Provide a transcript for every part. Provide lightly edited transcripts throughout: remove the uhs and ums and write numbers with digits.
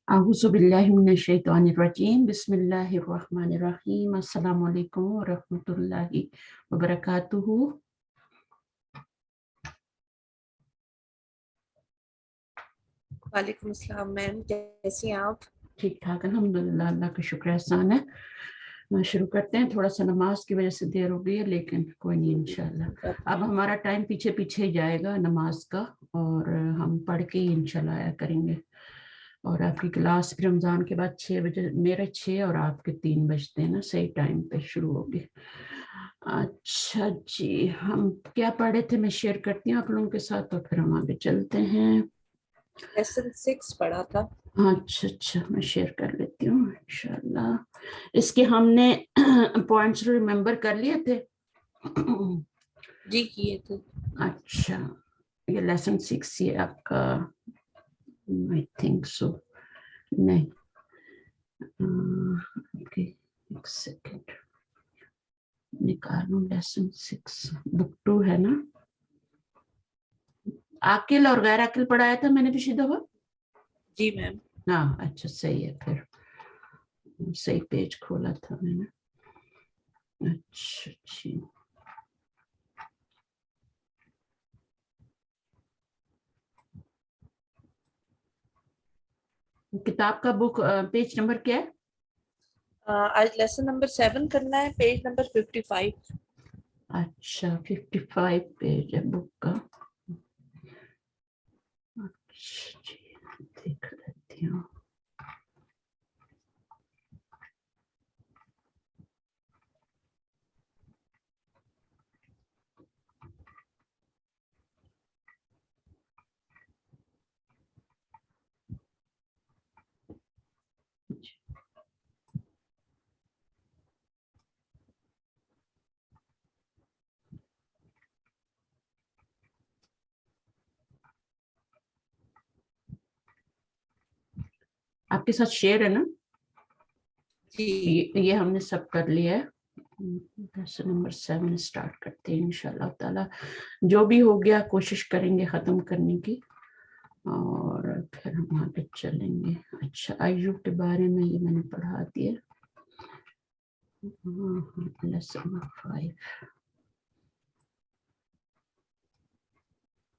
अऊज़ु बिल्लाहि मिनश शैतानिर रजीम बिस्मिल्लाहिर रहमानिर रहीम अस्सलामु अलैकुम व रहमतुल्लाहि व बरकातुहू। वालेकुम अस्सलाम मैम, कैसी हैं आप? ठीक ठाक अल्हम्दुलिल्लाह, अल्लाह का शुक्र एहसान है। शुरू करते हैं। थोड़ा सा नमाज की वजह से देर हो गई है, लेकिन कोई नहीं, इंशाल्लाह अब हमारा टाइम पीछे पीछे ही जाएगा नमाज का, और हम पढ़ के ही इंशाल्लाह आया करेंगे। और आपकी क्लास भी रमज़ान के बाद 6 बजे, मेरे 6 और आपके 3 बजते हैं ना, सही टाइम पे शुरू होगी। अच्छा जी, हम क्या पढ़े थे मैं शेयर करती हूँ आप लोगों के साथ, तो फिर हम आगे चलते हैं। लेसन 6 पढ़ा था। अच्छा, मैं शेयर कर लेती हूँ इंशाल्लाह। इसके हमने पॉइंट्स रिमेम्बर कर लिए थे। जी किए थे। अच्छा, ये लेसन 6 ये आपका, आई थिंक सो, नहीं, ओके, एक सेकेंड निकालूं। लेसन 6 बुक 2 है ना। आकिल और गैर आकिल पढ़ाया था मैंने पिछली दफा। जी मैम। हाँ अच्छा, सही है, फिर सही पेज खोला था मैंने। अच्छा जी, किताब का बुक पेज नंबर क्या है? आज लेसन नंबर 7 करना है, पेज नंबर 55। अच्छा, 55 पेज है बुक का। अच्छा जी, देख लेती हूँ। आपके साथ शेयर है ना? जी ये हमने सब कर लिया है। लेसन नंबर 7 स्टार्ट करते हैं इंशाल्लाह ताला। जो भी हो गया कोशिश करेंगे खत्म करने की, और फिर हम आगे चलेंगे। अच्छा, आयु के बारे में ये मैंने पढ़ा दिया। लेसन 5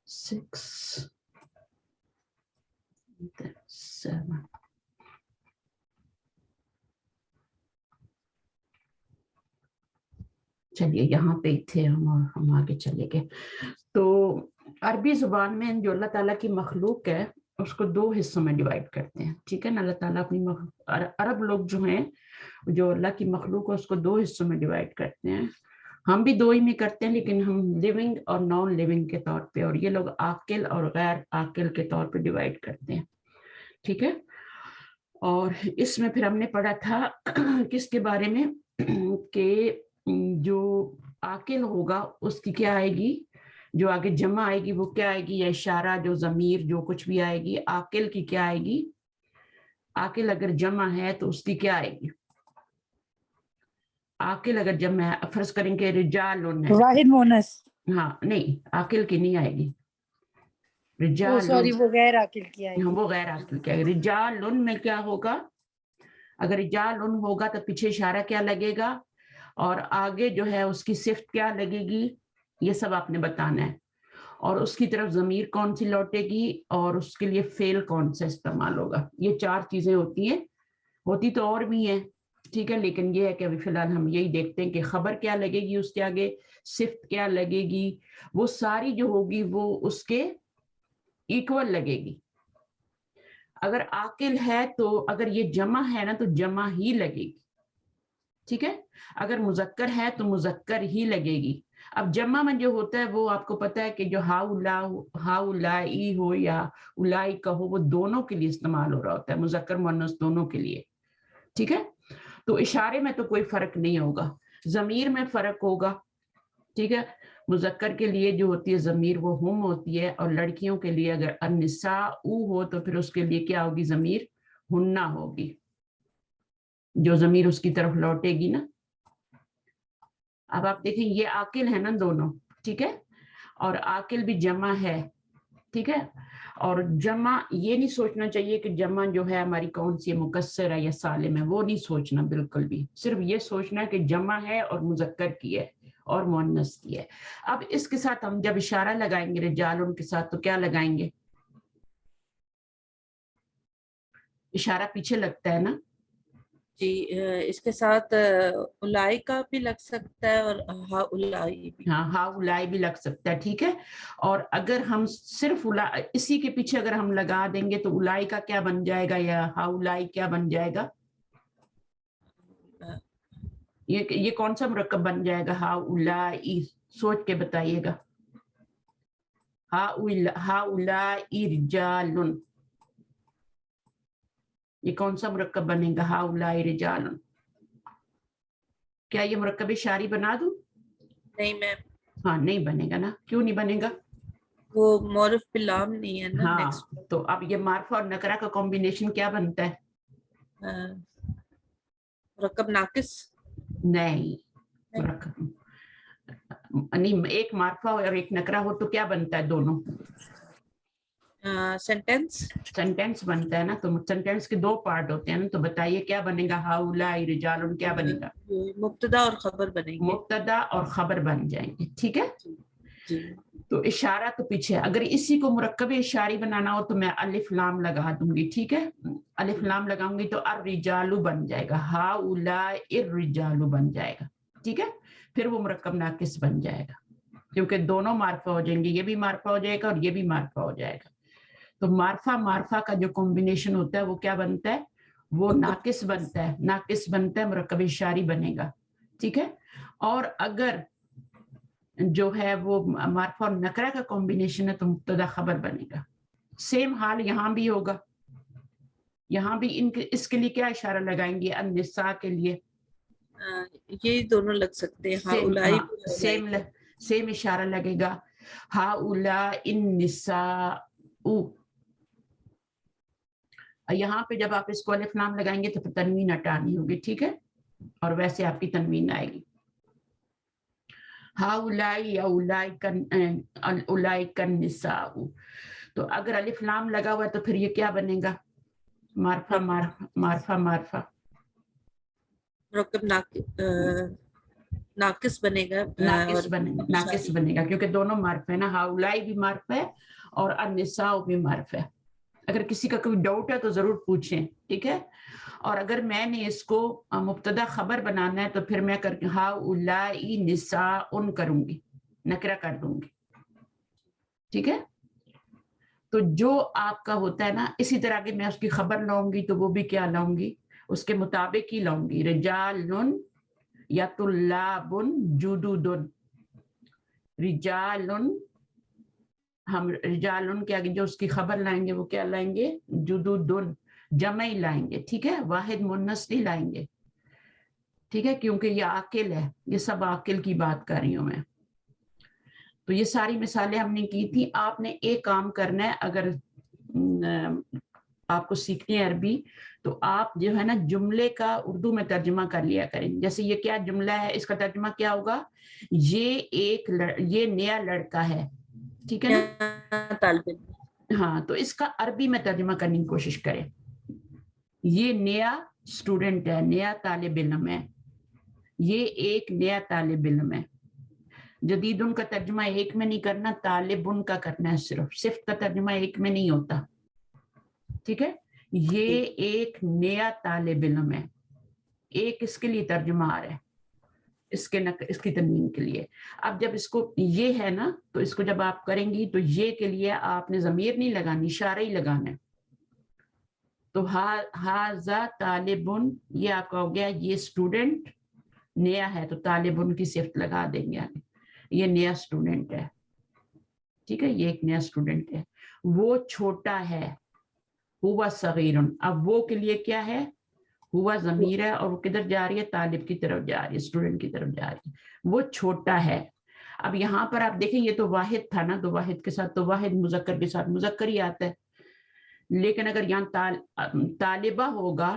6 7। चलिए, यहाँ पे ही थे हम और हम आगे चले गए। तो अरबी जुबान में जो अल्लाह ताला की मखलूक है उसको 2 हिस्सों में डिवाइड करते हैं, ठीक है ना। अल्लाह ताला अपनी अरब लोग जो हैं, जो अल्लाह की मखलूक है, उसको 2 हिस्सों में डिवाइड करते हैं। हम भी 2 ही में करते हैं, लेकिन हम लिविंग और नॉन लिविंग के तौर पे, और ये लोग आकिल और गैर आकिल के तौर पे डिवाइड करते हैं, ठीक है। और इसमें फिर हमने पढ़ा था किसके बारे में, कि जो आकिल होगा उसकी क्या आएगी, जो आगे जमा आएगी वो क्या आएगी, या इशारा, जो जमीर, जो कुछ भी आएगी, आकिल की क्या आएगी। आकिल अगर जमा है तो उसकी क्या आएगी। आकिल अगर जमा है, फर्ज करेंगे रिजालुन है, वाहिद मोनस। हाँ नहीं, आकिल की नहीं आएगी। ओ रिजालुन, सॉरी, वो गैर आकिल की आएगी। वो गैर आकिल क्या है। रिजालुन में क्या होगा, अगर रिजालुन होगा तो पीछे इशारा क्या लगेगा, और आगे जो है उसकी सिफ्त क्या लगेगी, ये सब आपने बताना है। और उसकी तरफ जमीर कौन सी लौटेगी, और उसके लिए फेल कौन सा इस्तेमाल होगा। ये 4 चीजें होती हैं, होती तो और भी हैं, ठीक है, लेकिन ये है कि अभी फिलहाल हम यही देखते हैं कि खबर क्या लगेगी, उसके आगे सिफ्त क्या लगेगी, वो सारी जो होगी वो उसके इक्वल लगेगी। अगर आकिल है तो अगर ये जमा है ना तो जमा ही लगेगी, ठीक है। अगर मुजक्कर है तो मुजक्कर ही लगेगी। अब जमा में जो होता है वो आपको पता है कि जो हाउलाई हो या उलाई का हो, वो दोनों के लिए इस्तेमाल हो रहा होता है, मुजक्कर मुअन्नस दोनों के लिए, ठीक है। तो इशारे में तो कोई फर्क नहीं होगा, जमीर में फर्क होगा, ठीक है। मुजक्कर के लिए जो होती है जमीर वो हुम होती है, और लड़कियों के लिए अगर अन्निसा ऊ हो तो फिर उसके लिए क्या होगी, जमीर हुन्ना होगी, जो जमीर उसकी तरफ लौटेगी ना। अब आप देखें ये आकिल है ना दोनों, ठीक है, और आकिल भी जमा है, ٹھیک ہے. اور جمع یہ نہیں سوچنا چاہیے کہ جمع جو ہے ہماری کون سی مکسر ہے یا سالم ہے, وہ نہیں سوچنا بالکل بھی. صرف یہ سوچنا ہے کہ جمع ہے اور مذکر کی ہے اور مؤنث کی ہے. اب اس کے ساتھ ہم جب اشارہ لگائیں گے رجال ان کے ساتھ تو کیا لگائیں گے؟ اشارہ پیچھے لگتا ہے نا. جی اس کے ساتھ الائی کا بھی لگ سکتا ہے اور ہا الائی بھی. ہاں ہا الائی بھی لگ سکتا ہے, ٹھیک ہے. اور اگر ہم صرف اسی کے پیچھے اگر ہم لگا دیں گے تو الائی کا کیا بن جائے گا یا ہا الائی کیا بن جائے گا؟ یہ کون سا مرکب بن جائے گا ہا الائی؟ سوچ کے بتائیے گا. ہا الائی رجال, یہ کون سا مرکب بنے گا؟ ہا الائی رجال. کیا یہ مرکب اشاری بنا دوں؟ نہیں میم, ہاں نہیں بنے گا نا. کیوں نہیں بنے گا؟ وہ معرف بلام نہیں ہے نا. ہاں نیکسٹ تو اب یہ معرفہ اور نکرہ کا کمبینیشن کیا بنتا ہے؟ مرکب ناقص. نہیں مرکب نہیں, ایک معرفہ اور ایک نکرہ ہو تو کیا بنتا ہے دونوں؟ سینٹینس. سینٹینس بنتا ہے نا. تو سینٹینس کے دو پارٹ ہوتے ہیں نا, تو بتائیے کیا بنے گا؟ ہاؤلائی رجال کیا بنے گا؟ مبتدا اور خبر بنیں گے. مبتدا اور خبر بن جائیں گے, ٹھیک ہے. جی تو اشارہ تو پیچھے, اگر اسی کو مرکب اشاری بنانا ہو تو میں الف لام لگا دوں گی, ٹھیک ہے. الف لام لگاؤں گی تو الرجال بن جائے گا, ہاؤلائی الرجال بن جائے گا, ٹھیک ہے. پھر وہ مرکب ناقص بن جائے گا کیونکہ دونوں معرفہ ہو جائیں گے, یہ بھی معرفہ ہو جائے گا اور یہ بھی معرفہ ہو جائے گا. تو معرفہ کا جو کمبینیشن ہوتا ہے وہ کیا بنتا ہے؟ وہ ناقص بنتا ہے. ناقص بنتا ہے, مرکب اشاری بنے گا, ٹھیک ہے. اور اگر جو ہے وہ معرفہ اور نکرہ کا کمبینیشن ہے تو مبتدا خبر بنے گا. سیم حال یہاں بھی ہوگا. یہاں بھی اس کے لیے کیا اشارہ لگائیں گے؟ النساء کے لیے یہ دونوں لگ سکتے ہیں. سیم اشارہ لگے گا. ہاؤلائی النساء. یہاں پہ جب آپ اس کو الف لام لگائیں گے تو پھر تنوین ہٹانی ہوگی, ٹھیک ہے. اور ویسے آپ کی تنوین آئے گی. ہاؤلائی یا اولئک النساء. تو اگر الف لام لگا ہوا ہے تو پھر یہ کیا بنے گا؟ معرفہ معرفہ معرفہ. مرکب ناقص بنے گا. ناقص بنے گا کیونکہ دونوں معرفہ ہے نا. ہاؤلائی بھی معرفہ ہے اور النساء بھی معرفہ ہے. اگر کسی کا کوئی ڈاؤٹ ہے تو ضرور پوچھیں, ٹھیک ہے. اور اگر میں نے اس کو مبتدا خبر بنانا ہے تو پھر میں ہاؤلائی نساء کروں گی, نکرہ کر دوں گی, ٹھیک ہے. تو جو آپ کا ہوتا ہے نا, اسی طرح کہ میں اس کی خبر لاؤں گی تو وہ بھی کیا لاؤں گی؟ اس کے مطابق ہی لاؤں گی. رجال یا طلاب جدد. رجال, ہم رجال کے آگے جو اس کی خبر لائیں گے وہ کیا لائیں گے؟ جدد, جمع ہی لائیں گے, ٹھیک ہے. واحد مؤنث نہیں لائیں گے, ٹھیک ہے, کیونکہ یہ عاقل ہے. یہ سب عاقل کی بات کر رہی ہوں میں. تو یہ ساری مثالیں ہم نے کی تھی. آپ نے ایک کام کرنا ہے, اگر آپ کو سیکھنی ہے عربی تو آپ جو ہے نا جملے کا اردو میں ترجمہ کر لیا کریں. جیسے یہ کیا جملہ ہے, اس کا ترجمہ کیا ہوگا؟ یہ نیا لڑکا ہے, ٹھیک ہے نا. طالب علم. ہاں, تو اس کا عربی میں ترجمہ کرنے کی کوشش کریں. یہ نیا اسٹوڈنٹ ہے, نیا طالب علم ہے. یہ ایک نیا طالب علم ہے. جدید ان کا ترجمہ ایک میں نہیں کرنا, طالب ان کا کرنا ہے. صرف کا ترجمہ ایک میں نہیں ہوتا, ٹھیک ہے. یہ ایک نیا طالب علم ہے. ایک اس کے لیے ترجمہ آ رہا ہے, اس کی تنوین کے لیے. اب جب اس کو یہ ہے نا تو اس کو جب آپ کریں گی تو یہ کے لیے آپ نے ضمیر نہیں لگانی, اشارہ ہی لگانا ہے. تو ہاذا طالبن, یہ آپ کا ہو گیا یہ اسٹوڈنٹ نیا ہے, تو طالبن کی صفت لگا دیں گے آگے. یہ نیا اسٹوڈنٹ ہے, ٹھیک ہے. یہ ایک نیا اسٹوڈنٹ ہے. وہ چھوٹا ہے, ہوا صغیرن. اب وہ کے لیے کیا ہے؟ ہوا ضمیر ہے اور وہ کدھر جا رہی ہے؟ طالب کی طرف جا رہی ہے, اسٹوڈنٹ کی طرف جا رہی ہے. وہ چھوٹا ہے. اب یہاں پر آپ دیکھیں یہ تو واحد تھا نا, تو واحد کے ساتھ تو واحد مذکر کے ساتھ مذکر ہی آتا ہے. لیکن اگر یہاں طالبہ ہوگا,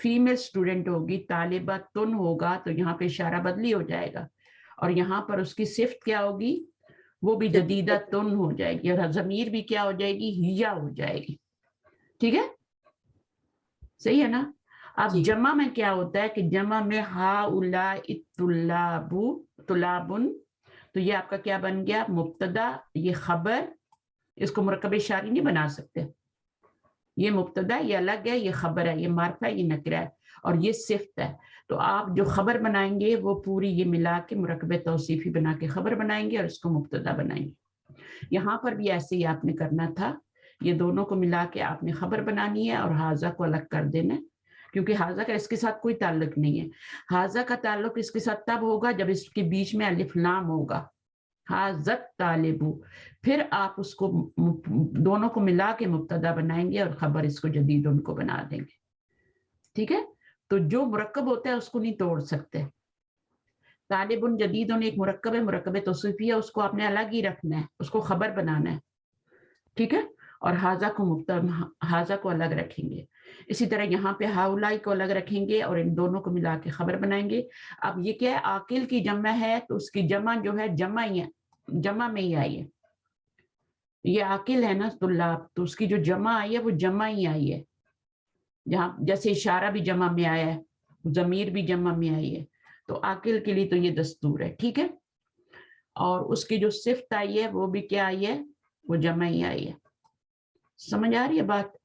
فیمیل اسٹوڈنٹ ہوگی, طالبہ تن ہوگا, تو یہاں پہ اشارہ بدلی ہو جائے گا. اور یہاں پر اس کی صفت کیا ہوگی؟ وہ بھی جدیدہ تن ہو جائے گی، اور ضمیر بھی کیا ہو جائے گی؟ ہیا ہو جائے گی. ٹھیک ہے، صحیح ہے نا. اب جی. جمع میں کیا ہوتا ہے کہ جمع میں ہؤلاء الطلاب طلابن، تو یہ آپ کا کیا بن گیا؟ مبتدا، یہ خبر. اس کو مرکب اشاری نہیں بنا سکتے، یہ مبتدا، یہ الگ ہے، یہ خبر ہے، یہ معرفہ ہے، یہ نکرہ ہے، اور یہ صفت ہے. تو آپ جو خبر بنائیں گے وہ پوری یہ ملا کے مرکب توصیفی بنا کے خبر بنائیں گے اور اس کو مبتدا بنائیں گے. یہاں پر بھی ایسے ہی آپ نے کرنا تھا، یہ دونوں کو ملا کے آپ نے خبر بنانی ہے اور حاضہ کو الگ کر دینا ہے، کیونکہ حاضہ کا اس کے ساتھ کوئی تعلق نہیں ہے. حاضہ کا تعلق اس کے ساتھ تب ہوگا جب اس کے بیچ میں الف لام ہوگا، حاضت طالبو، پھر آپ اس کو دونوں کو ملا کے مبتدا بنائیں گے اور خبر اس کو جدید ان کو بنا دیں گے. ٹھیک ہے، تو جو مرکب ہوتا ہے اس کو نہیں توڑ سکتے. طالب جدید ایک مرکب ہے، مرکب توصیفی ہے، اس کو آپ نے الگ ہی رکھنا ہے، اس کو خبر بنانا ہے. ٹھیک ہے، اور حاضہ کو الگ رکھیں گے. اسی طرح یہاں پہ ہؤلاء کو الگ رکھیں گے اور ان دونوں کو ملا کے خبر بنائیں گے. اب یہ کیا ہے؟ عاقل کی جمع ہے تو اس کی جمع جو ہے جمع ہی ہے، جمع میں ہی آئی ہے. یہ عاقل ہے نا طلاب، تو اس کی جو جمع آئی ہے وہ جمع ہی آئی ہے. جہاں جیسے اشارہ بھی جمع میں آیا ہے، ضمیر بھی جمع میں آئی ہے، تو عاقل کے لیے تو یہ دستور ہے. ٹھیک ہے، اور اس کی جو صفت آئی ہے وہ بھی کیا آئی ہے؟ وہ جمع ہی آئی ہے. سمجھ آ رہی ہے بات؟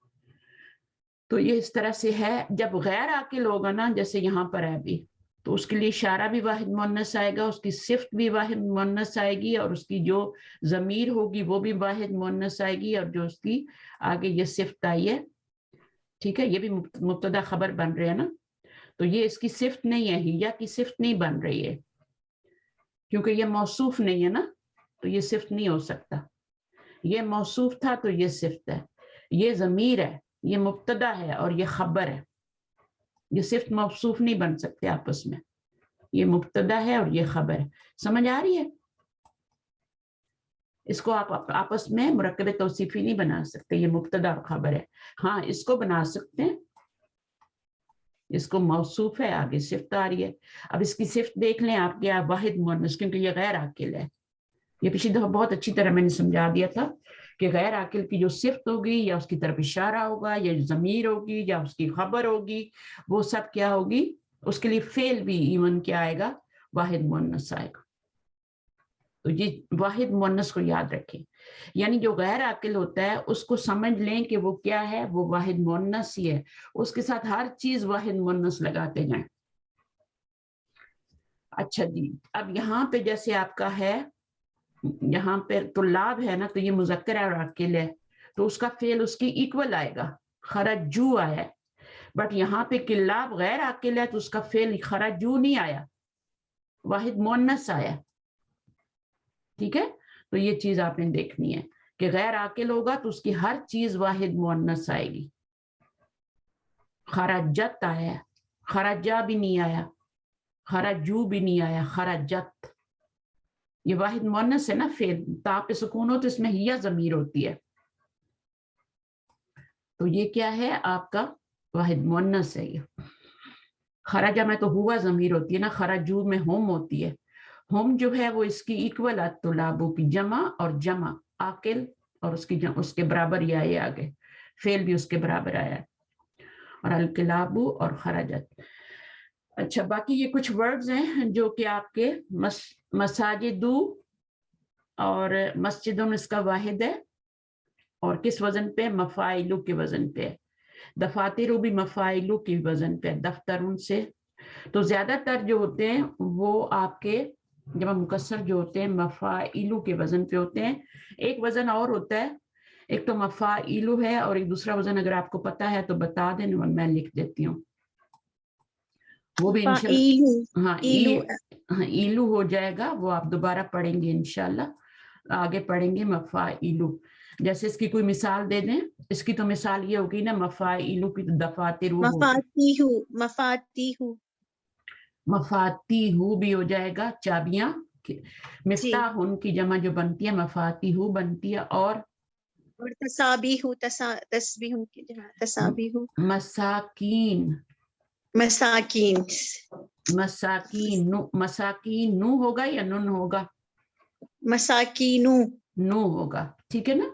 تو یہ اس طرح سے ہے. جب غیر عاقل ہوگا نا، جیسے یہاں پر ہے ابھی، تو اس کے لیے اشارہ بھی واحد مؤنث آئے گا، اس کی صفت بھی واحد مؤنث آئے گی، اور اس کی جو ضمیر ہوگی وہ بھی واحد مؤنث آئے گی، اور جو اس کی آگے یہ صفت آئی ہے، ٹھیک ہے، یہ بھی مبتدا خبر بن رہے ہیں نا. تو یہ اس کی صفت نہیں ہے، ہیا کی صفت نہیں بن رہی ہے، کیونکہ یہ موصوف نہیں ہے نا، تو یہ صفت نہیں ہو سکتا. یہ موصوف تھا تو یہ صفت ہے، یہ ضمیر ہے، یہ مبتدا ہے اور یہ خبر ہے. یہ صفت موصوف نہیں بن سکتے آپس میں، یہ مبتدا ہے اور یہ خبر ہے. سمجھ آ رہی ہے؟ اس کو آپ آپس میں مرکب توصیفی نہیں بنا سکتے، یہ مبتدا اور خبر ہے. ہاں اس کو بنا سکتے ہیں، اس کو موصوف ہے، آگے صفت آ رہی ہے. اب اس کی صفت دیکھ لیں آپ کیا؟ واحد مؤنث، کیونکہ یہ غیر عاقل ہے. یہ پچھلی دفعہ بہت اچھی طرح میں نے سمجھا دیا تھا کہ غیر عاقل کی جو صفت ہوگی یا اس کی طرف اشارہ ہوگا یا ضمیر ہوگی یا اس کی خبر ہوگی، وہ سب کیا ہوگی؟ اس کے لیے فعل بھی ایون کیا آئے گا؟ واحد مؤنث آئے گا. تو یہ واحد مؤنث کو یاد رکھیں. یعنی جو غیر عاقل ہوتا ہے اس کو سمجھ لیں کہ وہ کیا ہے؟ وہ واحد مؤنث ہی ہے، اس کے ساتھ ہر چیز واحد مؤنث لگاتے جائیں. اچھا جی، اب یہاں پہ جیسے آپ کا ہے، یہاں پہ طلاب ہے نا، تو یہ مذکر ہے اور عاقل ہے، تو اس کا فعل اس کی ایکول آئے گا، خرجو آیا ہے. بٹ یہاں پہ کلاب غیر عاقل ہے تو اس کا فعل خرجو نہیں آیا، واحد مؤنث آیا. ٹھیک ہے، تو یہ چیز آپ نے دیکھنی ہے کہ غیر عاقل ہوگا تو اس کی ہر چیز واحد مؤنث آئے گی. خرجت آیا، خرجا بھی نہیں آیا، خرجو بھی نہیں آیا، خرجت. یہ واحد مؤنث ہے نا، فعل تا پہ سکون ہو تو اس میں ہیا ضمیر ہوتی ہے، تو یہ کیا ہے؟ آپ کا واحد مؤنث ہے. یہ خرجہ میں تو ہوا ضمیر ہوتی ہے نا، خرجو میں ہوم ہوتی ہے. ہوم جو ہے وہ اس کی ایکول ہے، طلابوں کی جمع اور جمع عاقل، اور اس کے برابر یہ آئے آگے، فعل بھی اس کے برابر آیا ہے، اور الکلابو اور خرجت. اچھا، باقی یہ کچھ ورڈز ہیں جو کہ آپ کے مساجدو اور مسجدن اس کا واحد ہے، اور کس وزن پہ؟ مفاعلو کے وزن پہ. دفاترو بھی مفاعلو کے وزن پہ، دفترون سے. تو زیادہ تر جو ہوتے ہیں وہ آپ کے جمع مکسر جو ہوتے ہیں مفاعلو کے وزن پہ ہوتے ہیں. ایک وزن اور ہوتا ہے، ایک تو مفاعلو ہے اور ایک دوسرا وزن اگر آپ کو پتا ہے تو بتا دیں، میں لکھ دیتی ہوں. وہ بھی انشاءاللہ ہاں ایلو ہو جائے گا، وہ آپ دوبارہ پڑھیں گے انشاءاللہ، آگے پڑھیں گے. مفاعلو، جیسے اس کی کوئی مثال دے دیں. اس کی تو مثال یہ ہوگی نا، مفاعلو کی دفاتر، مفاتیحو بھی ہو جائے گا، چابیاں. مفتاح ان کی جمع جو بنتی ہے مفاتیحو بنتی ہے، اور تسابیح، تسبیح کی جمع تسابیح. مساکین، مساکین، مساکین نو ہوگا یا نن ہوگا؟ मसाकीनू, नू होगा, ठीक है ना।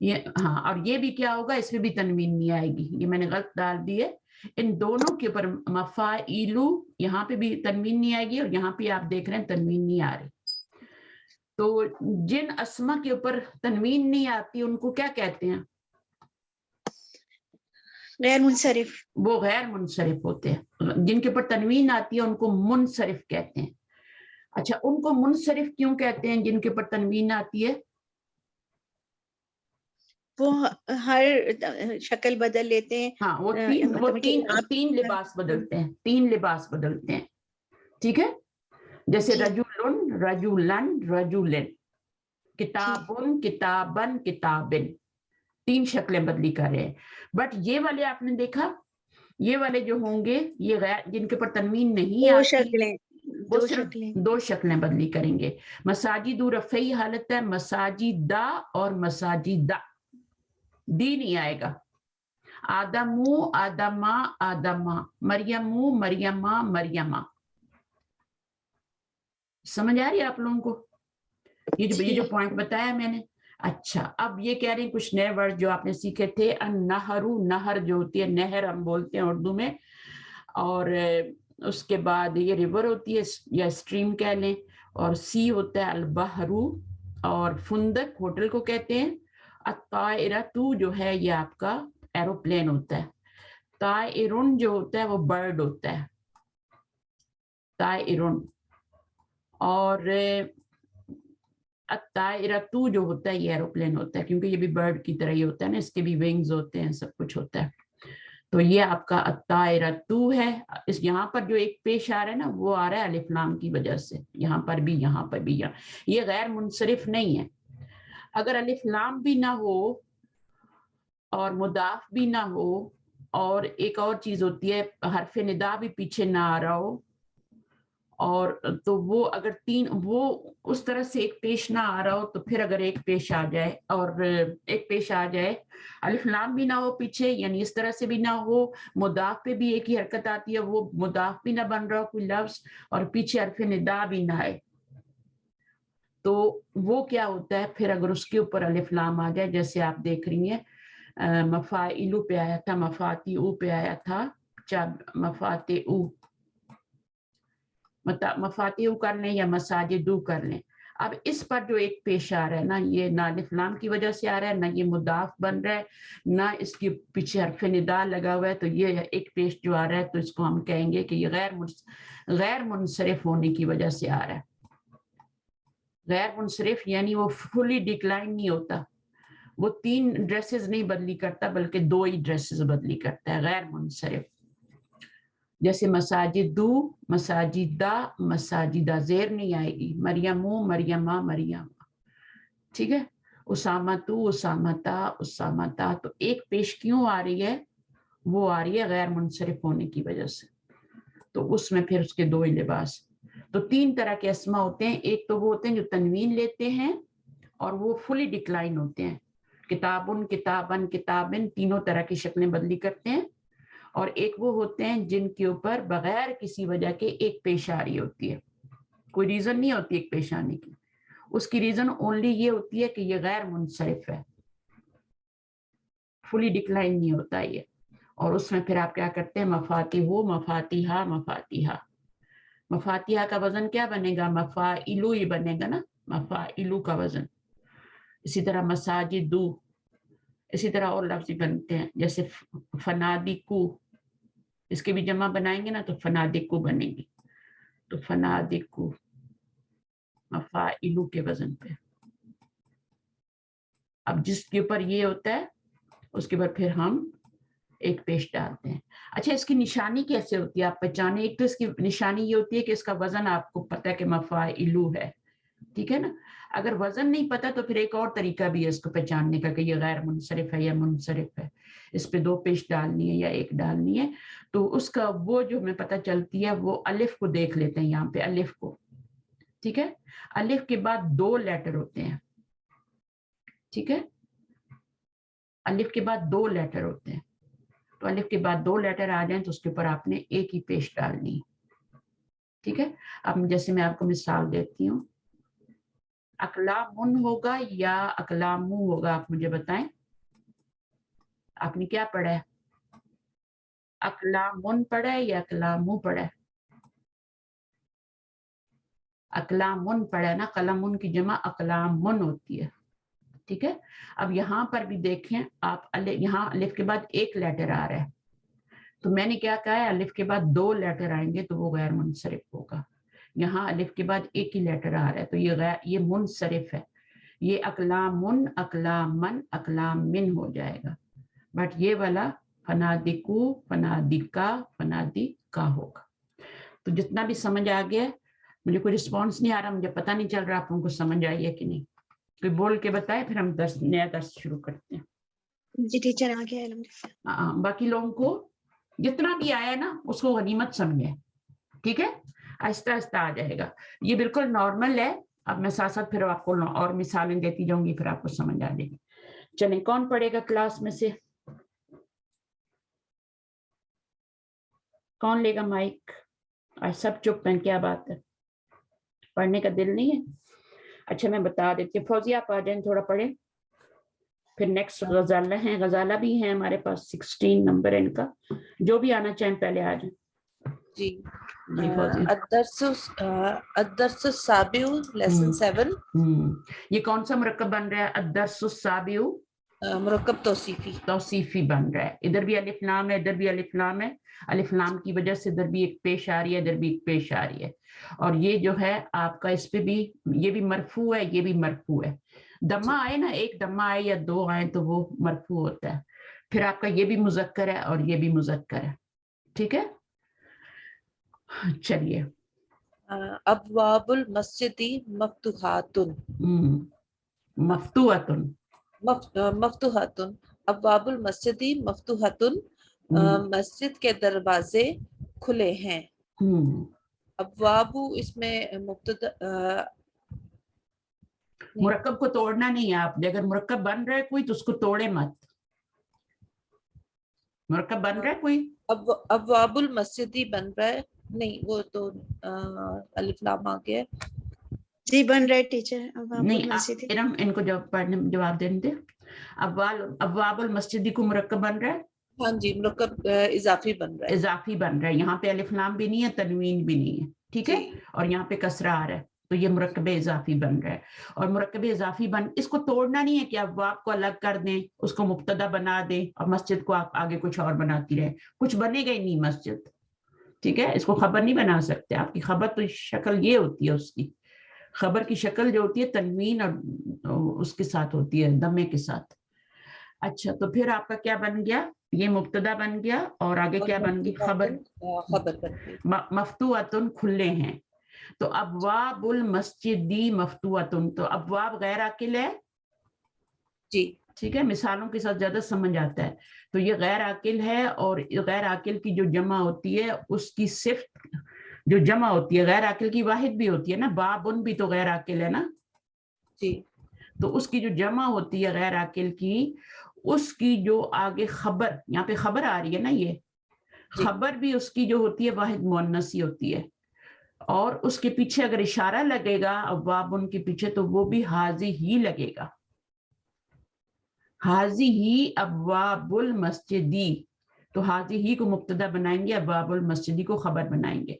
ये हाँ, और ये भी क्या होगा, इसमें भी तनवीन नहीं आएगी, ये मैंने गलत डाल दी है। इन दोनों के ऊपर मफाइलू, यहाँ पे भी तनवीन नहीं आएगी और यहाँ पे आप देख रहे हैं तनवीन नहीं आ रही। तो जिन अस्मा के ऊपर तनवीन नहीं आती उनको क्या कहते हैं? गैर मुनसरिफ। वो गैर मुनसरिफ होते हैं। जिनके ऊपर तनवीन आती है उनको मुनसरिफ कहते हैं। अच्छा, उनको मुनसरिफ क्यों कहते हैं जिनके ऊपर तनवीन आती है? वो हर शक्ल बदल लेते हैं। हाँ, वो मतलब कि आप तीन लिबास बदलते हैं, तीन लिबास बदलते हैं, ठीक है। जैसे जी। रजुलन, रजुलन, रजुलिन, किताबुन, किताबन, किताबिन, तीन शक्लें बदली कर रहे हैं। बट ये वाले आपने देखा, ये वाले जो होंगे ये गैर, जिनके ऊपर तनवीन नहीं दो आती, शक्लें, वो दो सिर्फ शक्लें। दो शक्लें बदली करेंगे। मसाजिदू रफ़ई हालत है, मसाजिदा और मसाजिदा, दी नहीं आएगा। आदमू, आदमा, आदमा, मरियमू, मरियमा, मरियमा। समझ आ रही है आप लोगों को? ये जो पॉइंट बताया मैंने। अच्छा, अब ये कह रहे हैं कुछ नए वर्ड जो आपने सीखे थे। नहरू, नहर जो होती है, नहर हम बोलते हैं उर्दू में, और उसके बाद ये रिवर होती है या स्ट्रीम कह लें, और सी होता है अलबहरू, और फुंदक होटल को कहते हैं। अतायरतु जो है ये आपका एरोप्लेन होता है। तायरुन जो होता है वो बर्ड होता है, तायरुन। और अतायरतु जो होता है ये एरोप्लेन होता है, क्योंकि ये भी बर्ड की तरह ही होता है ना, इसके भी विंग्स होते हैं, सब कुछ होता है। तो ये आपका अतायरतु है। इस यहाँ पर जो एक पेश आ रहा है ना, वो आ रहा है अलिफ लाम की वजह से, यहाँ पर भी, यहाँ पर भी। ये गैर मुनसरिफ नहीं है। अगर अलिफ लाम भी ना हो और मुदाफ भी ना हो, और एक और चीज होती है हरफ निदा भी पीछे ना आ रहा हो, और तो वो अगर तीन, वो उस तरह से एक पेश ना आ रहा हो, तो फिर अगर एक पेश आ जाए, और एक पेश आ जाए, अलिफ लाम भी ना हो पीछे, यानी इस तरह से भी ना हो, मुदाफ पे भी एक ही हरकत आती है, वो मुदाफ भी ना बन रहा हो कोई लफ्ज, और पीछे हरफ निदा भी ना आए, तो वो क्या होता है फिर, अगर उसके ऊपर अलिफ लाम आ जाए, जैसे आप देख रही हैं मफाइलू पे आया था, मफाती पे आया था, मफाते मफातिहु कर लें या मसाजिदु कर लें। अब इस पर जो एक पेश आ रहा है ना, ये ना अलिफ लाम की वजह से आ रहा है, ना ये मुदाफ बन रहा है, ना इसके पीछे हरफ निदा लगा हुआ है, तो ये एक पेश जो आ रहा है, तो इसको हम कहेंगे कि ये गैर मुनसरिफ होने की वजह से आ रहा है। गैर मुनसरिफ यानी वो फुली डिक्लाइन नहीं होता, वो तीन ड्रेसेस नहीं बदली करता, बल्कि दो ही ड्रेसेस बदली करता है, गैर मुनसरिफ। जैसे मसाजिदू, मसाजिदा, मसाजिदा, जेर नहीं आएगी। मरियमू, मरियमा, मरियमा, ठीक है। उसामतू, उसामता, उसामता, तो एक पेश क्यों आ रही है? वो आ रही है गैर मुनसरिफ होने की वजह से, तो उसमें फिर उसके दो ही लिबास। तो तीन तरह के अस्मा होते हैं। एक तो वो होते हैं जो तनवीन लेते हैं और वो फुली डिक्लाइन होते हैं, किताबुन, किताबन, किताबिन, तीनों तरह की शक्लें बदली करते हैं। और एक वो होते हैं जिनके ऊपर बगैर किसी वजह के एक पेश आ रही होती है, कोई रीजन नहीं होती एक पेश आने की, उसकी रीजन ओनली ये होती है कि ये गैर मुनसरिफ है, फुली डिक्लाइन नहीं होता ये। और उसमें फिर आप क्या करते हैं, मफातिहु, मफातिहा, मफातिहा। मफातिहा का वजन क्या बनेगा? मफाइलू ही बनेगा ना, मफाइलू का वजन। इसी तरह मसाजिदू, इसी तरह और लफ्ज बनते हैं, जैसे फनादिकू, इसके भी जमा बनाएंगे ना तो फनादिकू बनेगी, तो फनादिकू मफाइलू के वजन पे। अब जिसके ऊपर ये होता है उसके ऊपर फिर हम एक पेश डालते हैं। अच्छा, इसकी निशानी कैसे होती है, आप पहचाने? एक तो इसकी निशानी ये होती है कि इसका वजन आपको पता है कि मफाइलू है, ठीक है ना। अगर वजन नहीं पता तो फिर एक और तरीका भी है इसको पहचानने का कि ये गैर मुनसरिफ है या मुनसरिफ है। इस पे दो पेश डालनी है या एक डालनी है, तो उसका वो जो हमें पता चलती है वो अलिफ को देख लेते हैं, यहाँ पे अलिफ को, ठीक है। अलिफ के बाद दो लेटर होते हैं, ठीक है, अलिफ के बाद दो लेटर होते हैं, तो अलिफ के बाद दो लेटर आ जाए तो उसके ऊपर आपने एक ही पेश डालनी है, ठीक है। अब जैसे मैं आपको मिसाल देती हूँ, अकलामुन होगा या अकलामू होगा, आप मुझे बताएं। आपने क्या पढ़ा है? अकलामुन पढ़ा है या अकलामू पढ़ा है? अकलामुन पढ़ा है ना, कलमुन की जमा अकलामुन होती है, ठीक है। अब यहाँ पर भी देखें आप, यहाँ अलिफ के बाद एक लेटर आ रहा है, तो मैंने क्या कहा है, अलिफ के बाद 2 लेटर आएंगे तो वो गैर मुनसरिफ होगा। यहाँ अलिफ के बाद एक ही लेटर आ रहा है तो ये मुनसरिफ है, ये अकलामुन, अकलामन, अकलामिन हो जाएगा। बट ये वाला फनादिकू, फनादिका, फनादिका होगा। तो जितना भी समझ आ गया, मुझे कोई रिस्पॉन्स नहीं आ रहा, मुझे पता नहीं चल रहा आप लोगों को समझ आई है कि नहीं। कोई बोल के बताए, फिर हम नया दर्स शुरू करते हैं। जी टीचर आ गया अल्हम्दुलिल्लाह। बाकी लोगों को जितना भी आया ना उसको गनीमत समझे, ठीक है, आहिस्ता आहिस्ता आ जाएगा। ये बिल्कुल नॉर्मल है। अब मैं साथ साथ फिर आपको और मिसालें देती जाऊंगी, फिर आपको समझ आ जाएगी। चलें, कौन पढ़ेगा क्लास में से? कौन लेगा माइक? आज सब चुप हैं, क्या बात है, पढ़ने का दिल नहीं है? अच्छा मैं बता देती हूँ, फौजिया आप आ जाए, थोड़ा पढ़े। फिर नेक्स्ट गजाला है, गजाला भी है हमारे पास, 16 नंबर है इनका। जो भी आना चाहें पहले आ जाए। जी। जी फौजिया। अद्दर्सुस साबिउ लेसन 7। ये कौन सा मुरक्कब बन रहा है? अद्दर्सुस साबिउ मुरक्कब तौसीफी। तौसीफी बन रहा है। इधर भी अलिफ लाम है, इधर भी अलिफ लाम है। अलिफ लाम की वजह से इधर भी एक पेश आ रही है, इधर भी एक पेश आ रही है। और ये जो है आपका, इस पे भी ये भी मरफू है, ये भी मरफू है। दम्मा आए ना, एक दम्मा आए या 2 आए तो वो मरफू होता है। फिर आपका ये भी मुजक्कर है और ये भी मुजक्कर है, ठीक है। चलिए, अब्वाबुल मस्जिदी मफ्तूहातुन। मफ्तूअतुन। मफ्तूहातुन। अब्वाबुल मस्जिदी मफ्तूहातुन। मस्जिद के दरवाजे खुले हैं। अब्वाबु इसमें मुब्तदा, मुरक्कब को तोड़ना नहीं है आपने। अगर मुरक्कब बन रहा है कोई तो उसको तोड़े मत। मुरक्कब बन रहा है कोई, अब्वाबुल मस्जिदी बन रहा है, नहीं वो तो अलिफ लाम आ गया। जी बन रहा है टीचर। नहीं इनको जवाब देने दे। अब्वाबुल मस्जिदी को मुरक्कब बन रहा है। हाँ जी, मुरक्कब इजाफी बन रहा है। इजाफी बन रहा है, यहाँ पे अलिफ लाम भी नहीं है, तनवीन भी नहीं है, ठीक है। और यहाँ पे कसरा आ रहा है, तो ये मुरक्कब इजाफी बन रहा है। और मुरक्कब इजाफी इसको तोड़ना नहीं है कि आप वाब को अलग कर दें, उसको मुब्तदा बना दें और मस्जिद को आप आगे कुछ और बनाती रहे, कुछ बनेगा ही नहीं मस्जिद, ठीक है। इसको खबर नहीं बना सकते। आपकी खबर तो शक्ल ये होती है, उसकी खबर की शक्ल जो होती है तनवीन और उसके साथ होती है, दमे के साथ। अच्छा, तो फिर आपका क्या बन गया? ये मुब्तदा बन गया और आगे क्या बन गई? खबर बन गई। मफ्तूअतुन खुले हैं। तो अब्वाबुल मस्जिदी मफ्तूअतुन, तो अब्वाब गैर आकिल है जी, ठीक है। मिसालों के साथ ज्यादा समझ आता है। तो ये गैर आकिल है, और गैर आकिल की जो जमा होती है उसकी सिर्फ जो जमा होती है, गैर आकिल की वाहिद भी होती है ना, बाबुन भी तो गैर आकिल है ना जी। तो उसकी जो जमा होती है गैर आकिल की, उसकी जो आगे खबर, यहाँ पे खबर आ रही है ना, ये खबर भी उसकी जो होती है वाहिद मुअन्नसी होती है। और उसके पीछे अगर इशारा लगेगा अब्वाबुन के पीछे, तो वो भी हाजी ही लगेगा। हाजी ही अब्वाबुल मस्जिदी, तो हाजी ही को मुब्तदा बनाएंगे, अब्वाबुल मस्जिदी को खबर बनाएंगे।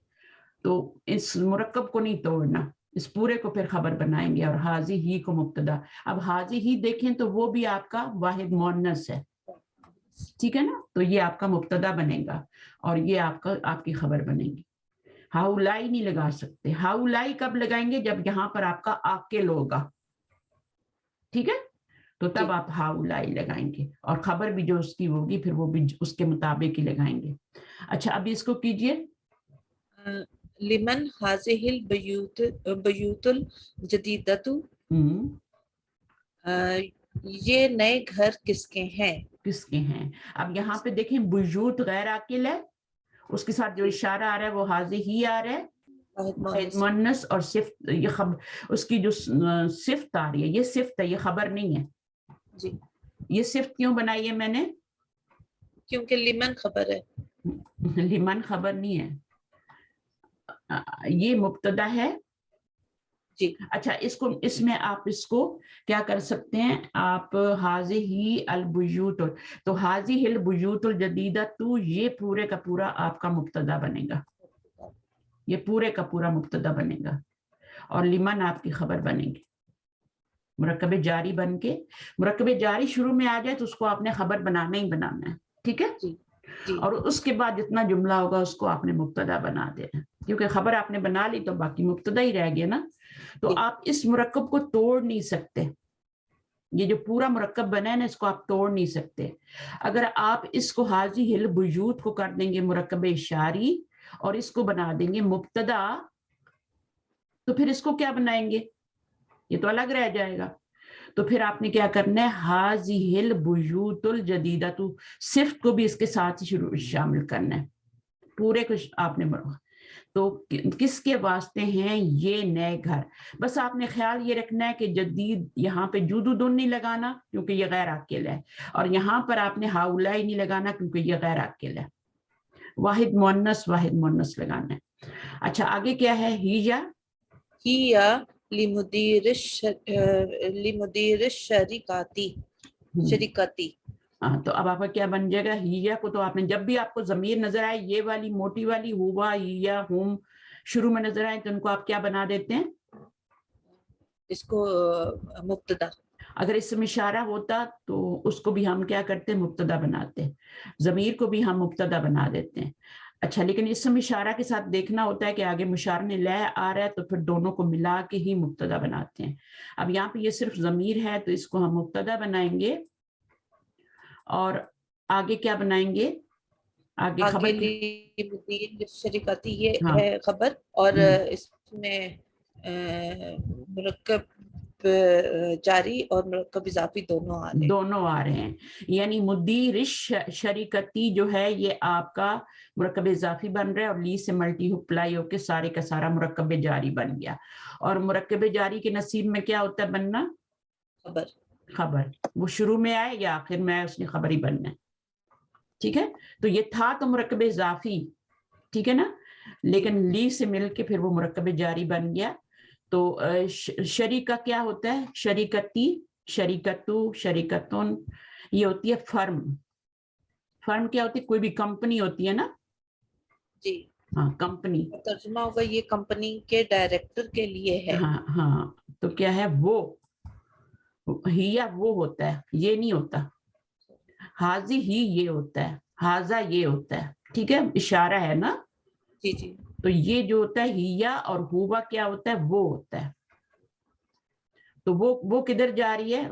तो इस मुरक्कब को नहीं तोड़ना, इस पूरे को फिर खबर बनाएंगे और हाजी ही को मुब्तदा। अब हाजी ही देखें तो वो भी आपका वाहिद मुअन्नस है, ठीक है ना। तो ये आपका मुब्तदा बनेगा और ये आपकी खबर बनेगी। हाउलाई नहीं लगा सकते। हाउलाई कब लगाएंगे? जब यहाँ पर आपका आकिल होगा, ठीक है, तो तब आप हाउलाई लगाएंगे और खबर भी जो उसकी होगी फिर वो भी उसके मुताबिक ही लगाएंगे। अच्छा, अभी इसको कीजिए। लिमन हाजिहिल बयूतुल जदीदतु। ये नए घर किसके हैं? किसके हैं? अब यहाँ पे देखें, बुयूत गैर आकिल है, उसके साथ जो इशारा आ रहा है वो हाजी ही आ रहा है, मुअन्नस। और सिफ्त, ये खबर उसकी जो सिफ्त आ रही है, ये सिफ्त है, ये खबर नहीं है जी। ये सिफ्त क्यों बनाई है मैंने? क्योंकि लिमन खबर है। लिमन खबर नहीं है, ये मुब्तदा है جی اچھا اس میں آپ اس کو کیا کر سکتے ہیں آپ حاضی البیوت تو حاضی البیوت الجدیدہ تو یہ پورے کا پورا آپ کا مبتدا بنے گا یہ پورے کا پورا مبتدا بنے گا اور لمن آپ کی خبر بنے گی مرکب جاری بن کے مرکب جاری شروع میں آ جائے تو اس کو آپ نے خبر بنانا ہی بنانا ہے ٹھیک ہے جی اور اس کے بعد جتنا جملہ ہوگا اس کو آپ نے مبتدا بنا دینا کیونکہ خبر آپ نے بنا لی تو باقی مبتدا ہی رہ گیا نا تو آپ اس مرکب کو توڑ نہیں سکتے یہ جو پورا مرکب بنا ہے نا اس کو آپ توڑ نہیں سکتے اگر آپ اس کو حاضی البیوت کو کر دیں گے مرکب اشاری اور اس کو بنا دیں گے مبتدا تو پھر اس کو کیا بنائیں گے یہ تو الگ رہ جائے گا تو پھر آپ نے کیا کرنا ہے حاضی البیوت الجدیدہ تو صفت کو بھی اس کے ساتھ ہی شامل کرنا ہے پورے کو آپ نے تو کس کے واسطے ہیں یہ نئے گھر بس آپ نے خیال یہ رکھنا ہے کہ جدید یہاں پہ جودو دن نہیں لگانا کیونکہ یہ غیر عاقل ہے اور یہاں پر آپ نے ہاؤلائی نہیں لگانا کیونکہ یہ غیر عاقل ہے واحد مؤنث لگانا ہے اچھا آگے کیا ہے ہیجا لمدیر شریکاتی تو اب آپ کا کیا بن جائے گا ہیا کو تو آپ نے جب بھی آپ کو ضمیر نظر آئے یہ والی موٹی والی ہوا ہیا ہم شروع میں نظر آئے تو ان کو آپ کیا بنا دیتے ہیں اس کو مبتدا اگر اس میں اشارہ ہوتا تو اس کو بھی ہم کیا کرتے ہیں مبتدا بناتے ہیں ضمیر کو بھی ہم مبتدا بنا دیتے ہیں اچھا لیکن اس میں اشارہ کے ساتھ دیکھنا ہوتا ہے کہ آگے مشار لے آ رہا ہے تو پھر دونوں کو ملا کے ہی مبتدا بناتے ہیں اب یہاں پہ یہ صرف ضمیر ہے تو اس کو ہم مبتدا بنائیں گے اور آگے کیا بنائیں گے آگے خبر شریکاتی یہ ہے خبر اور اس میں مرکب جاری اور مرکب اضافی دونوں آ رہے ہیں یعنی مدیر شریکتی جو ہے یہ آپ کا مرکب اضافی بن رہا ہے اور لی سے ملٹی اپلائی ہو کے سارے کا سارا مرکب جاری بن گیا اور مرکب جاری کے نصیب میں کیا ہوتا ہے بننا خبر وہ شروع میں آئے یا آخر میں آئے اس نے خبر ہی بننا ہے ٹھیک ہے تو یہ تھا تو مرکب اضافی ٹھیک ہے نا لیکن لی سے مل کے پھر وہ مرکب جاری بن گیا تو شریکہ کیا ہوتا ہے شریکتی شریکتو شریکتن یہ ہوتی ہے فرم کیا ہوتی ہے کوئی بھی کمپنی ہوتی ہے نا جی ہاں کمپنی ترجمہ ہوگا یہ کمپنی کے ڈائریکٹر کے لیے ہے ہاں تو کیا ہے وہ ہیا وہ ہوتا ہے یہ نہیں ہوتا حاضی ہی یہ ہوتا ہے حاضہ یہ ہوتا ہے ٹھیک ہے اشارہ ہے نا جی جی تو یہ جو ہوتا ہے ہیا اور ہوا کیا ہوتا ہے وہ ہوتا ہے تو وہ کدھر جا رہی ہے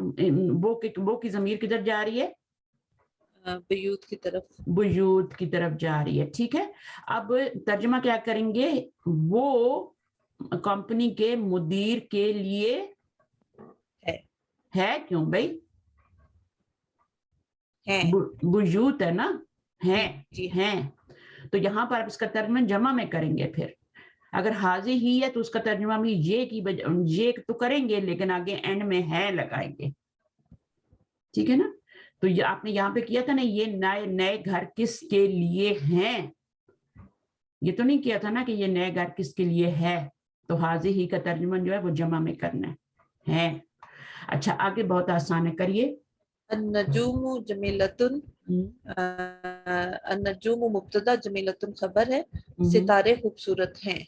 وہ کی ضمیر کدھر جا رہی ہے بیوت کی طرف جا رہی ہے ٹھیک ہے اب ترجمہ کیا کریں گے وہ کمپنی کے مدیر کے لیے ہے کیوں بھائی بیوت ہے نا ہیں تو یہاں پر آپ اس کا ترجمہ جمع میں کریں گے پھر اگر حاضی ہی ہے تو اس کا ترجمہ بھی یہ تو کریں گے لیکن آگے اینڈ میں ہے لگائیں گے ٹھیک ہے نا تو یہ آپ نے یہاں پہ کیا تھا نا یہ نئے گھر کس کے لیے ہیں یہ تو نہیں کیا تھا نا کہ یہ نئے گھر کس کے لیے ہے تو حاضی ہی کا ترجمہ جو ہے وہ جمع میں کرنا ہے اچھا آگے بہت آسان ہے کریے النجوم جمیلتن النجوم مبتدا جمیلتن خبر ہے ستارے خوبصورت ہیں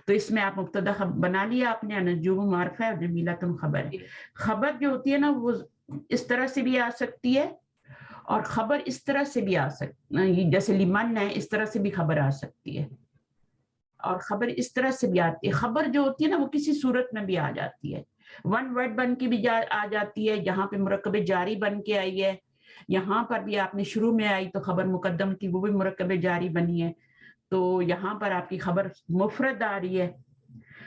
تو اس میں آپ مبتدا بنا لیا آپ نے النجوم معرفہ ہے اور جمیلتن خبر ہے خبر جو ہوتی ہے نا وہ اس طرح سے بھی آ سکتی ہے اور خبر اس طرح سے بھی آ سکتی جیسے لمن ہے اس طرح سے بھی خبر آ سکتی ہے اور خبر اس طرح سے بھی آتی ہے خبر جو ہوتی ہے نا وہ کسی صورت میں بھی آ جاتی ہے ون ورڈ بن کے بھی آ جاتی ہے یہاں پہ مرکب جاری بن کے آئی ہے یہاں پر بھی آپ نے شروع میں آئی تو خبر مقدم تھی وہ بھی مرکب جاری بنی ہے تو یہاں پر آپ کی خبر مفرد آ رہی ہے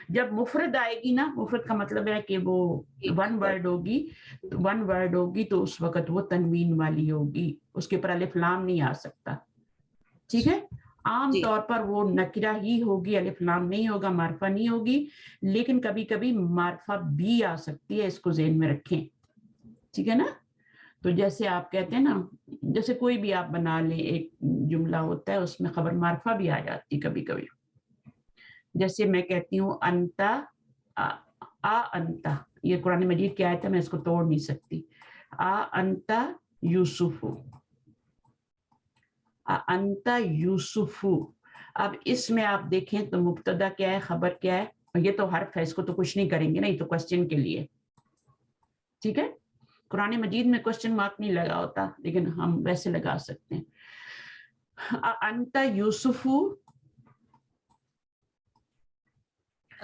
جب مفرد آئے گی نا مفرد کا مطلب ہے کہ وہ ون ورڈ ہوگی تو اس وقت وہ تنوین والی ہوگی اس کے اوپر الف لام نہیں آ سکتا ٹھیک ہے عام طور پر وہ نکرہ ہی ہوگی الف لام نہیں ہوگا معرفہ نہیں ہوگی لیکن کبھی کبھی معرفہ بھی آ سکتی ہے اس کو ذہن میں رکھیں ٹھیک ہے نا تو جیسے آپ کہتے ہیں نا جیسے کوئی بھی آپ بنا لیں ایک جملہ ہوتا ہے اس میں خبر معرفہ بھی آ جاتی کبھی کبھی جیسے میں کہتی ہوں انتا आ अंता, ये कुरान मजीद की आयत है, मैं इसको तोड़ नहीं सकती. आ अंता यूसुफु, आ अंता यूसुफु. अब इसमें आप देखें तो मुब्तदा क्या है, खबर क्या है, और ये तो हर्फ है, इसको तो कुछ नहीं करेंगे ना, ये तो क्वेश्चन के लिए. ठीक है, कुरान मजीद में क्वेश्चन मार्क नहीं लगा होता, लेकिन हम वैसे लगा सकते हैं. अंता यूसुफु,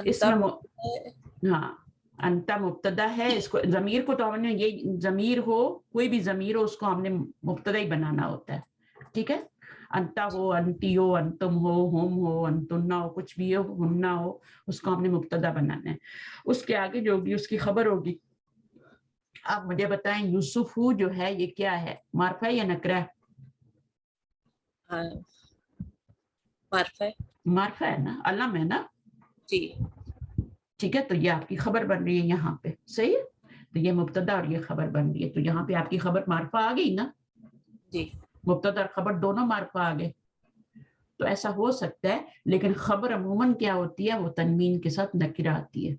इसमें हाँ अंता मुब्तदा है, इसको जमीर को तो हमने, ये जमीर हो, कोई भी जमीर हो, उसको हमने मुब्तदा ही बनाना होता है. ठीक है, अंता हो, अंती हो, अंतुम हो, हुम हो, अंतुन्ना हो, कुछ भी हो, हुन्ना हो, उसको हमने मुब्तदा बनाना है. उसके आगे जो होगी उसकी खबर होगी. आप मुझे बताएं यूसुफु जो है ये क्या है, मार्फा है या नकरा है? मार्फा है ना, अलम है ना जी. ठीक है, तो ये आपकी खबर बन रही है यहाँ पे, सही है. तो ये मुब्तदा और ये खबर बन रही है, तो यहाँ पे आपकी खबर मार्फा आ गई ना जी. मुब्तदा और खबर दोनों मार्फा आ गए. तो ऐसा हो सकता है, लेकिन खबर अमूमन क्या होती है, वो तनवीन के साथ नकिरा आती है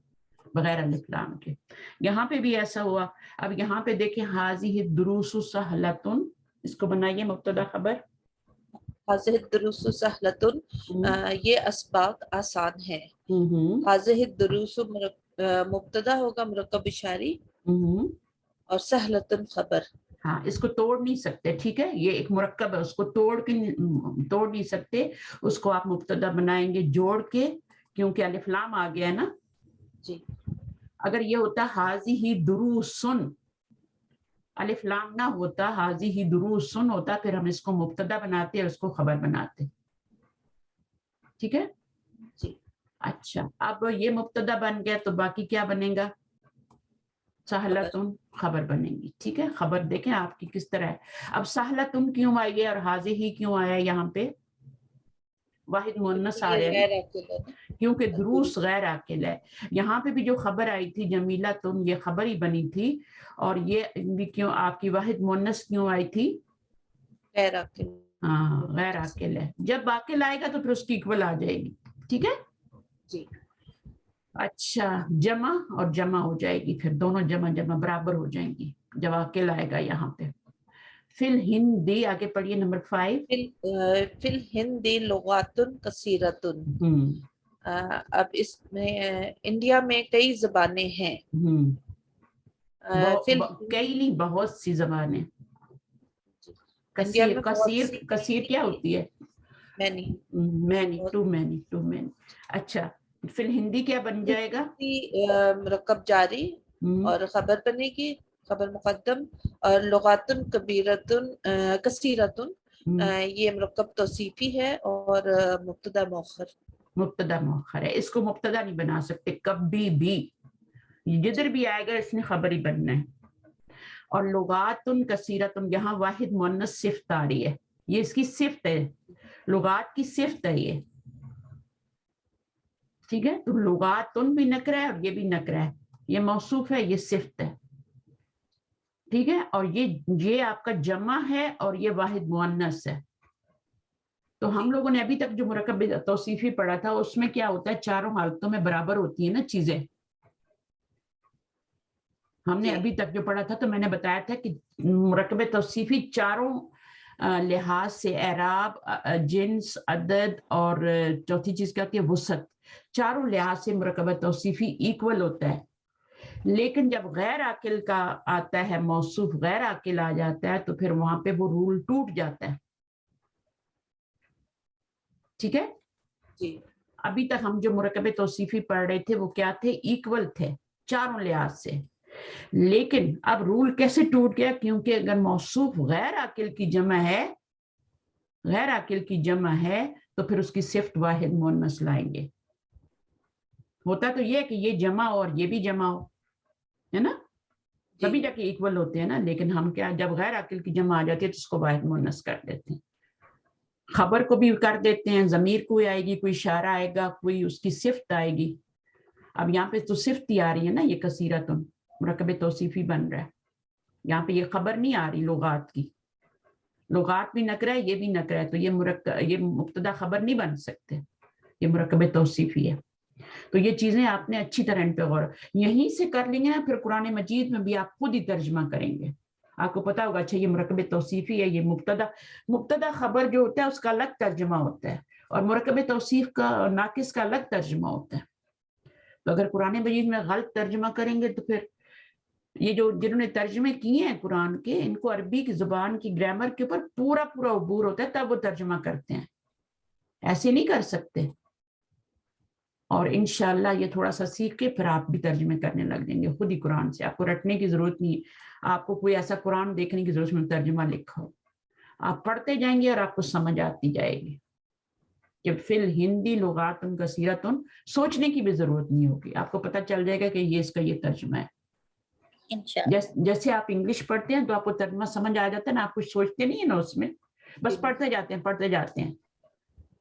बगैर अलिफ लाम के. यहाँ पे भी ऐसा हुआ. अब यहाँ पे देखें हाज़िहि दुरूसु सहलतुन, इसको बनाइए मुब्तदा खबर. हाज़िहि दुरूसु सहलतुन, ये असबाक आसान है. हाज़िहि दुरूसु मुब्तदा होगा मुरक्कब इशारी, और सहलतुन खबर. हाँ, इसको तोड़ नहीं सकते. ठीक है, ये एक मुरक्कब है, उसको तोड़ नहीं सकते. उसको आप मुब्तदा बनाएंगे जोड़ के, क्योंकि अलिफ लाम आ गया है ना जी. अगर ये होता हाज़िहि दुरूसुन, अलिफ लाम ना होता, हाज़िहि दुरूसुन होता, फिर हम इसको मुब्तदा बनाते और उसको खबर बनाते. ठीक है जी. अच्छा, अब ये मुब्तदा बन गया, तो बाकी क्या बनेगा, सहलतुन खबर बनेगी. ठीक है, खबर देखें आपकी किस तरह है. अब सहलतुन क्यों आई है और हाज़िहि क्यों आया यहाँ पे, वाहिद मुन्नस आ रहे हैं, क्योंकि दुरूस गैर आकिल है. यहाँ पे भी जो खबर आई थी जमीला तुम, ये खबर ही बनी थी, और ये भी क्यों आपकी वाहिद मुन्नस क्यों आई थी, गैर आकिल. हाँ गैर आकिल है. जब आकिल आएगा तो फिर उसकी इक्वल आ जाएगी. ठीक है जी. अच्छा, जमा और जमा हो जाएगी, फिर दोनों जमा जमा बराबर हो जाएंगी जब आकिल आएगा. यहाँ पे फिल हिंदी, आगे पढ़िए नंबर 5. फिल हिंदी लुगातुन कसीरतुन. अब इसमें इंडिया में कई ज़बानें हैं. कई नहीं, बहुत सी ज़बानें. कसीर, कसीर क्या होती है, मैनी, टू मैनी. अच्छा, फिर हिंदी क्या बन जाएगा, मुरक्कब जारी, और खबर बनेगी खबर मुकद्दम, और लुगातुन कबीरतुन कसीरतुन, ये मुरक्कब तौसीफी है और मुब्तदा मौखर है. इसको मुब्तदा नहीं बना सकते कभी भी, जिधर भी आएगा इसने खबर ही बनना है. और लुगातुन कसीरतुन, यहाँ वाहिद मुन्नस सिफ्त आ रही है, ये इसकी सिफ्त है, लुगात की सिफ्त है ये. ठीक है, तो लुगातुन भी नकरा है और ये भी नकरा है, ये मौसूफ है, ये सिफ्त है. ठीक है, और ये आपका जमा है और ये वाहिद मुअन्नस है. तो हम लोगों ने अभी तक जो मुरक्कब तौसीफी पढ़ा था उसमें क्या होता है, चारों हालतों में बराबर होती है ना चीजें. हमने अभी तक जो पढ़ा था तो मैंने बताया था कि मुरक्कब तौसीफी चारों लिहाज से, एराब, जिन्स, अदद और चौथी चीज क्या होती है, वुसत, चारों लिहाज से मुरक्कब तौसीफी इक्वल होता है. लेकिन जब गैर आकिल का आता है, मौसूफ गैर आकिल आ जाता है, तो फिर वहां पे वो रूल टूट जाता है. ठीक है जी. अभी तक हम जो मुरक्कब तौसीफी पढ़ रहे थे वो क्या थे, इक्वल थे चारों लिहाज से. लेकिन अब रूल कैसे टूट गया, क्योंकि अगर मौसूफ गैर आकिल की जमा है, गैर आकिल की जमा है, तो फिर उसकी सिफ्त वाहिद मुअन्नस लाएंगे. होता तो ये है कि ये जमा हो और ये भी जमा हो, है ना, तभी जाके इक्वल होते हैं ना. लेकिन हम क्या, जब गैर आकिल की जमा आ जाती है तो उसको वाहिद मुअन्नस कर देते हैं. खबर को भी कर देते हैं, जमीर कोई आएगी, कोई इशारा आएगा, कोई उसकी सिफ्त आएगी. अब यहाँ पे तो सिफ्त ही आ रही है ना, ये कसीरतुन मुरक्कब तौसीफी बन रहा है. यहाँ पे ये खबर नहीं आ रही लुगात की, लुगात भी नकरा है, ये भी नकरा है, तो ये मुब्तदा खबर नहीं बन सकते, ये मुरक्कब तौसीफी है. تو یہ چیزیں آپ نے اچھی طرح ان پہ غور یہیں سے کر لیں گے نا، پھر قرآن مجید میں بھی آپ خود ہی ترجمہ کریں گے. آپ کو پتا ہوگا اچھا یہ مرکب توصیفی ہے، یہ مبتدا خبر جو ہوتا ہے اس کا الگ ترجمہ ہوتا ہے، اور مرکب توصیف کا ناقص کا الگ ترجمہ ہوتا ہے. تو اگر قرآن مجید میں غلط ترجمہ کریں گے تو پھر یہ جو جنہوں نے ترجمے کیے ہیں قرآن کے، ان کو عربی کی زبان کی گرامر کے اوپر پورا عبور ہوتا ہے، تب وہ ترجمہ کرتے ہیں، ایسے نہیں کر سکتے. اور انشاءاللہ یہ تھوڑا سا سیکھ کے پھر آپ بھی ترجمے کرنے لگ جائیں گے خود ہی قرآن سے. آپ کو رٹنے کی ضرورت نہیں، آپ کو کوئی ایسا قرآن دیکھنے کی ضرورت نہیں ترجمہ لکھا ہو. آپ پڑھتے جائیں گے اور آپ کو سمجھ آتی جائے گی کہ فی الہندی لغات کثیرۃ، سوچنے کی بھی ضرورت نہیں ہوگی، آپ کو پتہ چل جائے گا کہ یہ اس کا یہ ترجمہ ہے. جیسے آپ انگلش پڑھتے ہیں تو آپ کو ترجمہ سمجھ آ جاتا ہے نا، آپ کچھ سوچتے نہیں ہیں نا اس میں، بس پڑھتے جاتے ہیں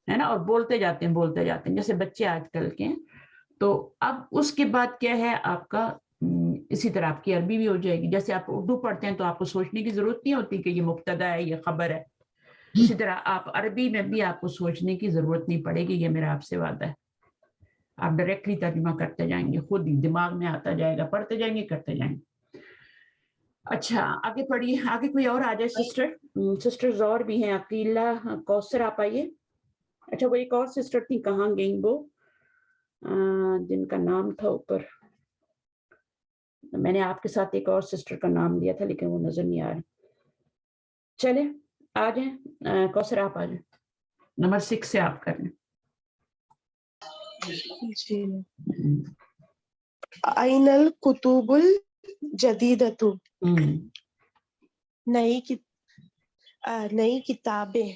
ہے نا، اور بولتے جاتے ہیں جیسے بچے آج کل کے ہیں. تو اب اس کے بعد کیا ہے آپ کا اسی طرح آپ کی عربی بھی ہو جائے گی. جیسے آپ اردو پڑھتے ہیں تو آپ کو سوچنے کی ضرورت نہیں ہوتی کہ یہ مبتدا ہے، یہ خبر ہے. اسی طرح آپ عربی میں بھی آپ کو سوچنے کی ضرورت نہیں پڑے گی، یہ میرا آپ سے وعدہ ہے. آپ ڈائریکٹلی ترجمہ کرتے جائیں گے، خود ہی دماغ میں آتا جائے گا، پڑھتے جائیں گے، کرتے جائیں گے. اچھا آگے پڑھیے، آگے کوئی اور آ جائے. سسٹرز اور بھی ہیں، عقیلہ، کوثر، آپ آئیے. اچھا وہ ایک اور سسٹر تھی، کہاں گئیں وہ جن کا نام تھا اوپر، میں نے آپ کے ساتھ ایک اور سسٹر کا نام لیا تھا لیکن وہ نظر نہیں آ رہا. چلے آ جائیں کوثر، آپ آ جائیں، نمبر 6 سے آپ کر لیں. جی. این الکتب الجدیدۃ، نئی کتابیں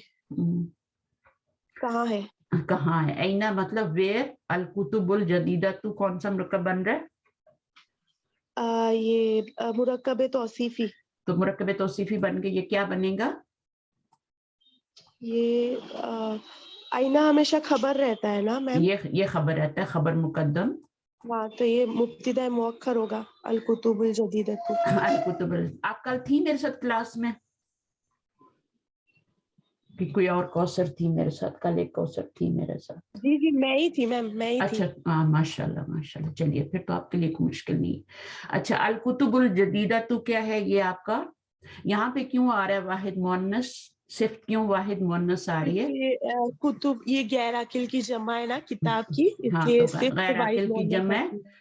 کہاں ہے؟ کہاں ہے؟ اینا مطلب ویئر، الکتب الجدیدۃ کون سا مرکب بن رہا ہے؟ یہ مرکب توصیفی. تو مرکب توصیفی بن کے یہ کیا بنے گا؟ یہ آئینہ ہمیشہ خبر رہتا ہے نا میم؟ یہ خبر رہتا ہے، خبر مقدم. ہاں تو یہ مبتدا مؤخر ہوگا، الکتب الجدیدۃ. الکتب آپ کل تھی میرے ساتھ کلاس میں کہ کوئی اور کوثر تھی میرے ساتھ؟ کل ایک کوثر تھی میرے ساتھ. جی میں ہی تھی میم، میں ہی تھی. اچھا ماشاء اللہ. چلیے پھر تو آپ کے لیے کوئی مشکل نہیں. اچھا الکتب الجدیدہ تو کیا ہے یہ آپ کا؟ یہاں پہ کیوں آ رہا ہے واحد مؤنث؟ صفت کیوں واحد مؤنث آ رہی ہے؟ کتب یہ غیر عاقل کی جمع ہے نا کتاب کی، اس ہاں لیے تو صرف غیر عاقل کی جمع ہے